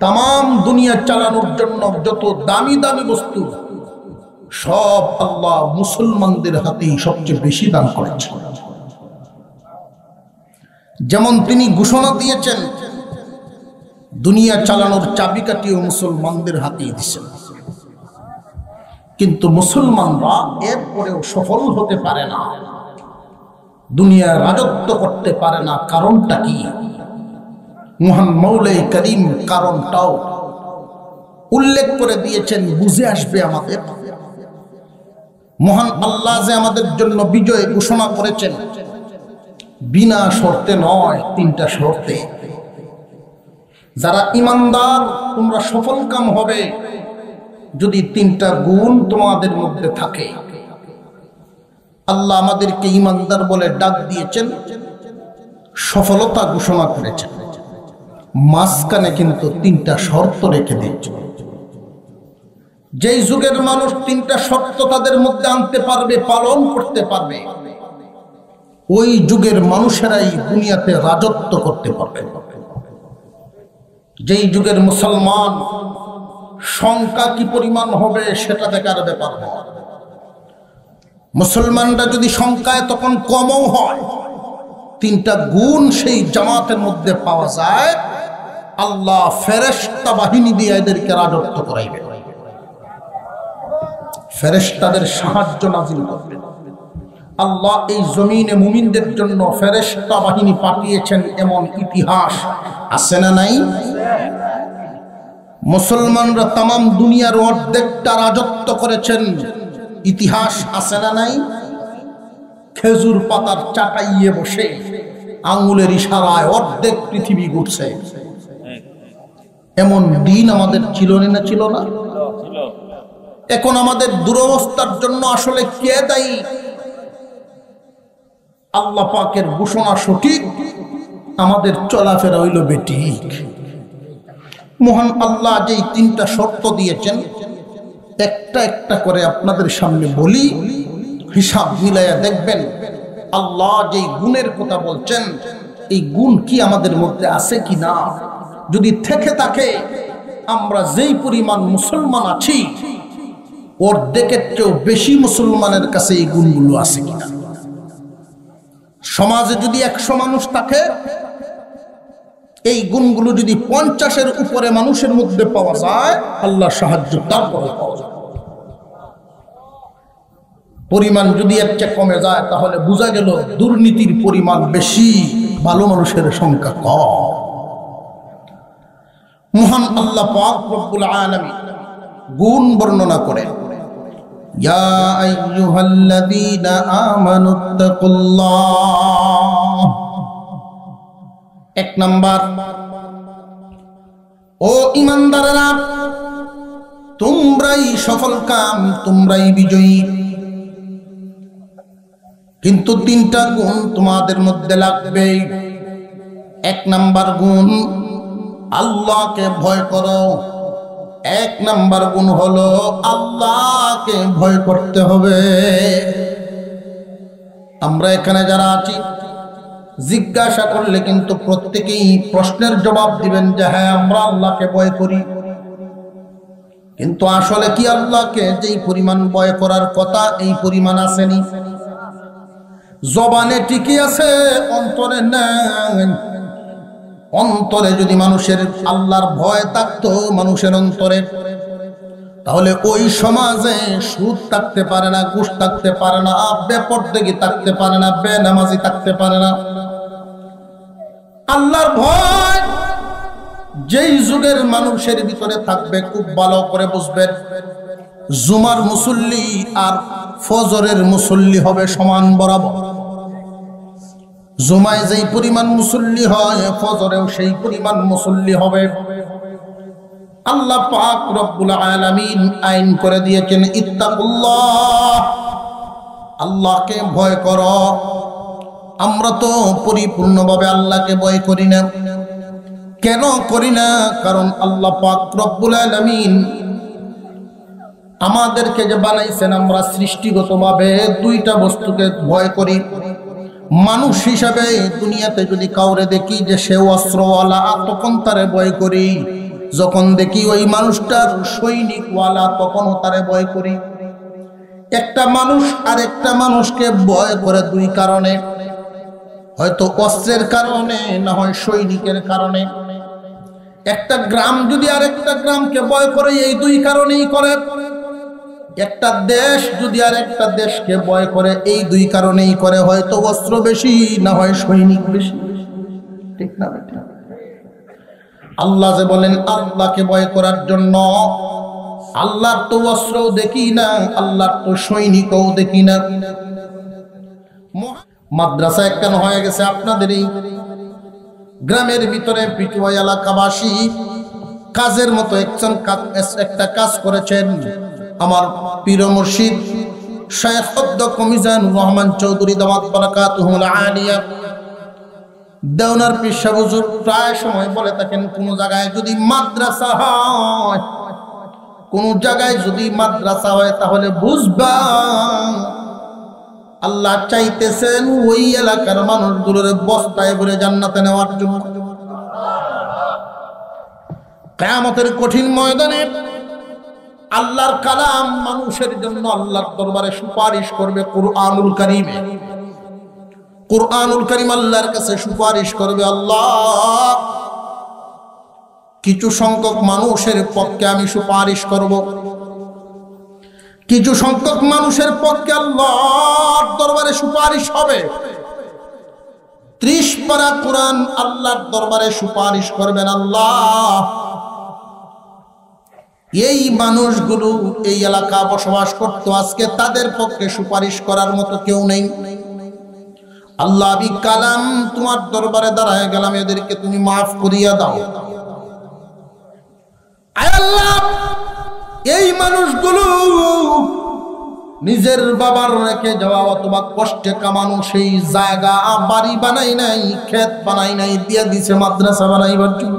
তাম দুনিয়া চালানোর জন্য যত দামি দামি বস্তু, সব আল্লাহ মুসলমানদের হাতেই সবচেয়ে বেশি দান করেছেন। যেমন তিনি ঘোষণা দিয়েছেন, দুনিয়া চালানোর চাবিকাঠিও মুসলমানদের হাতেই দিয়েছেন। কিন্তু মুসলমানরা এরপরেও সফল হতে পারে না, দুনিয়া রাজত্ব করতে পারে না। কারণটা কি? মহান মৌলাই করিম কারণটাও উল্লেখ করে দিয়েছেন, বুঝে আসবে আমাদের। মহান আল্লাহ যে আমাদের জন্য বিজয় ঘোষণা করেছেন বিনা শর্তে নয়, তিনটা শর্তে। যারা ইমানদার তোমরা সফল কাম হবে যদি তিনটা গুণ তোমাদের মধ্যে থাকে। আল্লাহ আমাদেরকে ইমানদার বলে ডাক দিয়েছেন, সফলতা ঘোষণা করেছেন, মাঝখানে কিন্তু তিনটা শর্ত রেখে দিয়েছেন। যেই যুগের মানুষ তিনটা শর্ত তাদের মধ্যে আনতে পারবে, পালন করতে পারবে, ওই যুগের মানুষেরাই দুনিয়াতে রাজত্ব করতে পারবে। যেই যুগের মুসলমান সংখ্যা কি পরিমাণ হবে সেটা দেখার ব্যাপার নয়। মুসলমানরা যদি সংখ্যায় তখন কমও হয়, তিনটা গুণ সেই জামাতের মধ্যে পাওয়া যায়, আল্লাহ ফেরেশতা বাহিনী দিয়ে এদেরকে রাজত্ব করাইবে, ফেরেশতাদের সাহায্য নাজিল করবেন। আল্লাহ এই জমিনে মুমিনদের জন্য ফেরেশতা বাহিনী পাঠিয়েছেন, এমন ইতিহাস আছে না নাই? মুসলমানরা তামাম দুনিয়ার অর্ধেকটা রাজত্ব করেছেন, ইতিহাস আছে না নাই? খেজুর পাতার চাটাইয়ে বসে আঙ্গুলের ইশারায় অর্ধেক পৃথিবী ঘুরছে, এমন দিন আমাদের ছিল না? ছিল না? এখন আমাদের দুরবস্থার জন্য আসলে কে দায়ী? আল্লাহ পাকের ঘোষণা সঠিক, আমাদের চলাফেরা হইল বেঠিক। মহান আল্লাহ যেই তিনটা শর্ত দিয়েছেন, একটা একটা করে আপনাদের সামনে বলি, হিসাব মিলাইয়া দেখবেন আল্লাহ যেই গুণের কথা বলছেন এই গুণ কি আমাদের মধ্যে আছে কি না। যদি থেকে থাকে, আমরা যেই পরিমাণ মুসলমান আছি অর্ধেকের চেয়েও বেশি মুসলমানের কাছে এই গুণগুলো আছে কিনা। সমাজে যদি 100 মানুষ থাকে, এই গুণগুলো যদি 50-এর উপরে মানুষের মধ্যে পাওয়া যায়, আল্লাহ সাহায্য তারপরে পাওয়া যায়। পরিমাণ যদি এর চেয়ে কমে যায়, তাহলে বোঝা গেল দুর্নীতির পরিমাণ বেশি, ভালো মানুষের সংখ্যা কম। মহান আল্লাহ পাক রব্বুল আলামিন গুণ বর্ণনা করেন, ইয়া আইয়ুহাল্লাযীনা আমানুত্তাকুল্লাহ। 1 নাম্বার, ও ঈমানদারেরা, তোমরাই সফল কাম, তোমরাই বিজয়ী। কিন্তু 3টা গুণ তোমাদের মধ্যে লাগবে। 1 নাম্বার গুণ, আল্লাহকে ভয় করো। 1 নাম্বার গুণ হলো আল্লাহকে ভয় করতে হবে। আমরা এখানে যারা আছি, জিজ্ঞাসা করলে কিন্তু প্রত্যেকেই প্রশ্নের জবাব দিবেন যে হ্যাঁ, আমরা আল্লাহকে ভয় করি। কিন্তু আসলে কি আল্লাহকে যেই পরিমাণ ভয় করার কথা এই পরিমাণ আসেনি? জবানে ঠিকই আছে, অন্তরে নাই। অন্তরে যদি মানুষের আল্লাহর ভয় থাকতো মানুষের অন্তরে, তাহলে ওই সমাজে সুদ থাকতে পারে না, ঘুষ থাকতে পারে না, বেপরদেগী থাকতে পারে না, বেনামাজি থাকতে পারে না। আল্লাহর ভয় যেই যুগের মানুষের ভিতরে থাকবে, খুব ভালো করে বুঝবেন, জুমার মুসল্লি আর ফজরের মুসল্লি হবে সমান বরাবর। জুমায় যেই পরিমাণ মুসল্লি হয়, ফজরেও সেই পরিমাণ মুসল্লি হবে। আল্লাহ পাক রব্বুল আলামিন আইন করে দিয়েছেন, ইত্তাকুল্লাহ, আল্লাহকে ভয় করো। আমরা তো পরিপূর্ণভাবে আল্লাহকে ভয় করি না। কেন করি না? কারণ আল্লাহ পাক রব্বুল আলামিন আমাদেরকে যে বানাইছেন, আমরা সৃষ্টিগতভাবে 2টা বস্তুকে ভয় করি। মানুষ হিসাবে দুনিয়াতে যদি কাউরে দেখি যে সে অস্ত্রওয়ালা, তখন তারে ভয় করি। যখন দেখি ওই মানুষটার সৈনিকওয়ালা, তখনও তারে ভয় করি। একটা মানুষ আর একটা মানুষকে ভয় করে 2 কারণে, হয়তো অস্ত্রের কারণে, না হয় সৈনিকের কারণে। একটা গ্রাম যদি আরেকটা গ্রামকে ভয় করে, এই 2 কারণেই করে। একটা দেশ যদি আরেকটা দেশকে ভয় করে, এই 2 কারণেই করে, হয়তো অস্ত্র বেশি, না হয় সৈনিক বেশি। ঠিক না? আল্লাহ যে বলেন আল্লাহকে ভয় করার জন্য, আল্লাহর তো অস্ত্রও দেখি না, আল্লাহর তো সৈনিকও দেখি না। মাদ্রাসায় কেন হয়ে গেছে আপনাদের এই গ্রামের ভিতরে পিটুয়া এলাকাবাসী কাজের মতো একটা কাজ করেছেন। আমার পীর মুর্শিদ শায়খ অধ্যক্ষ মিজানুর রহমান চৌধুরী দামাত বারাকাতুহুল আলিয়া দেওনার পীর সাহেব হুজুর প্রায় সময় বলে থাকেন, কোন জায়গায় যদি মাদ্রাসা হয়, কোন জায়গায় যদি মাদ্রাসা হয়, তাহলে বুঝবা আল্লাহ চাইতেছেন ওই এলাকার মানুষগুলোর বস্তায় ভরে জান্নাতে নেওয়ার জন্য। কিয়ামতের কঠিন ময়দানে আল্লাহর কালাম মানুষের জন্য আল্লাহর দরবারে সুপারিশ করবে। কুরআনুল কারীমে, কুরআনুল কারীম আল্লাহর কাছে সুপারিশ করবে, আল্লাহ কিছু সংখ্যক মানুষের পক্ষে আমি সুপারিশ করব, কিছু সংখ্যক মানুষের পক্ষে আল্লাহর দরবারে সুপারিশ হবে। 30 পারা কোরআন আল্লাহর দরবারে সুপারিশ করবেন, আল্লাহ এই মানুষগুলো এই এলাকা বসবাস করত, আজকে তাদের পক্ষে সুপারিশ করার মতো কেউ নেই। আল্লাহ আমি কালাম তোমার দরবারে দাঁড়ায় গেলাম, এদেরকে তুমি মাফ করিয়া দাও। আয় আল্লাহ, এই মানুষগুলো নিজের বাবার রেখে যাওয়া অথবা কষ্টে কামানো সেই জায়গা বাড়ি বানাই নাই, ক্ষেত বানাই নাই, দিয়ে দিছে মাদ্রাসা বানাইবার জন্য।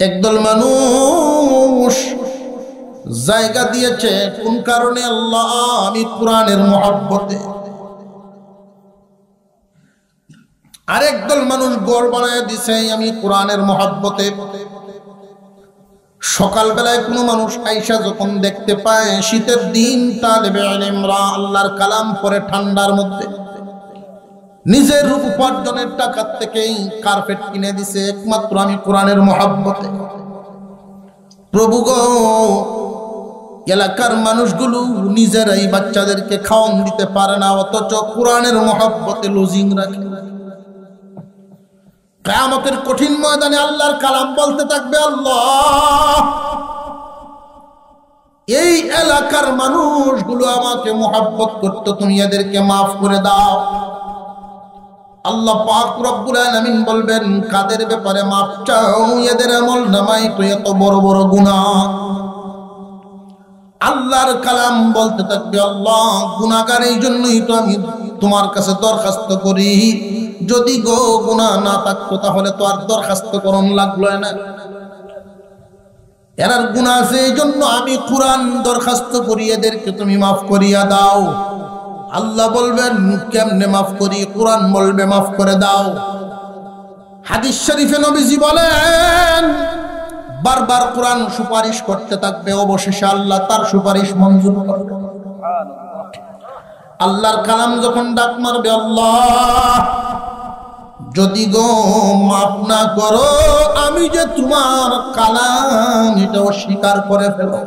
একদল মানুষ জায়গা দিয়েছে কোন কারণে? আল্লাহ আমি কোরআনের মহব্বতে। আরেকদল মানুষ ঘর বানায় দিছে আমি কোরআনের মহব্বতে। সকালবেলায় কোনো মানুষ আইসা যখন দেখতে পায় শীতের দিন তালেবে ইলমরা আল্লাহর কালাম পড়ে ঠান্ডার মধ্যে, নিজের উপার্জনের টাকা থেকেই কার্পেট কিনে দিছে একমাত্র আমি কোরআনের মহব্বতে। প্রভু গো, এলাকার মানুষগুলো নিজেরাই বাচ্চাদেরকে খাওয়ান দিতে পারে না, অথচ কোরআনের মহব্বতে লজিং রাখে। কিয়ামতের কঠিন ময়দানে আল্লাহর কালাম বলতে থাকবে, আল্লাহ এই এলাকার মানুষগুলো আমাকে মহব্বত করত, তুমি এদেরকে মাফ করে দাও। আল্লাহ পাক রব্বুল আলামিন বলবেন, কাদের ব্যাপারে মাফ চাও? এদের আমল নামায় তো এত বড় বড় গুনাহ। আল্লাহর কালাম বলতে থাকবে, আল্লাহ গুনাহগার এই জন্যই তো আমি তোমার কাছে দরখাস্ত করি, যদি গো গুনাহ না থাকতো তাহলে তো আর দরখাস্ত করন লাগলো না। এরার গুনাহ আছে এই জন্য আমি কোরআন দরখাস্ত করি, এদেরকে তুমি মাফ করিয়া দাও। আল্লাহ বলবেন কেমনে মাফ করি? কোরআন বলবে মাফ করে দাও। হাদিস শরীফে নবীজি বলেন, বারবার কোরআন সুপারিশ করতে থাকবে, অবশেষে আল্লাহ তার সুপারিশ মঞ্জুর করবে। আল্লাহর কালাম যখন ডাক মারবে, আল্লাহ যদি গো মাফ না করো, আমি যে তোমার কালাম এটা অস্বীকার করে ফেলো।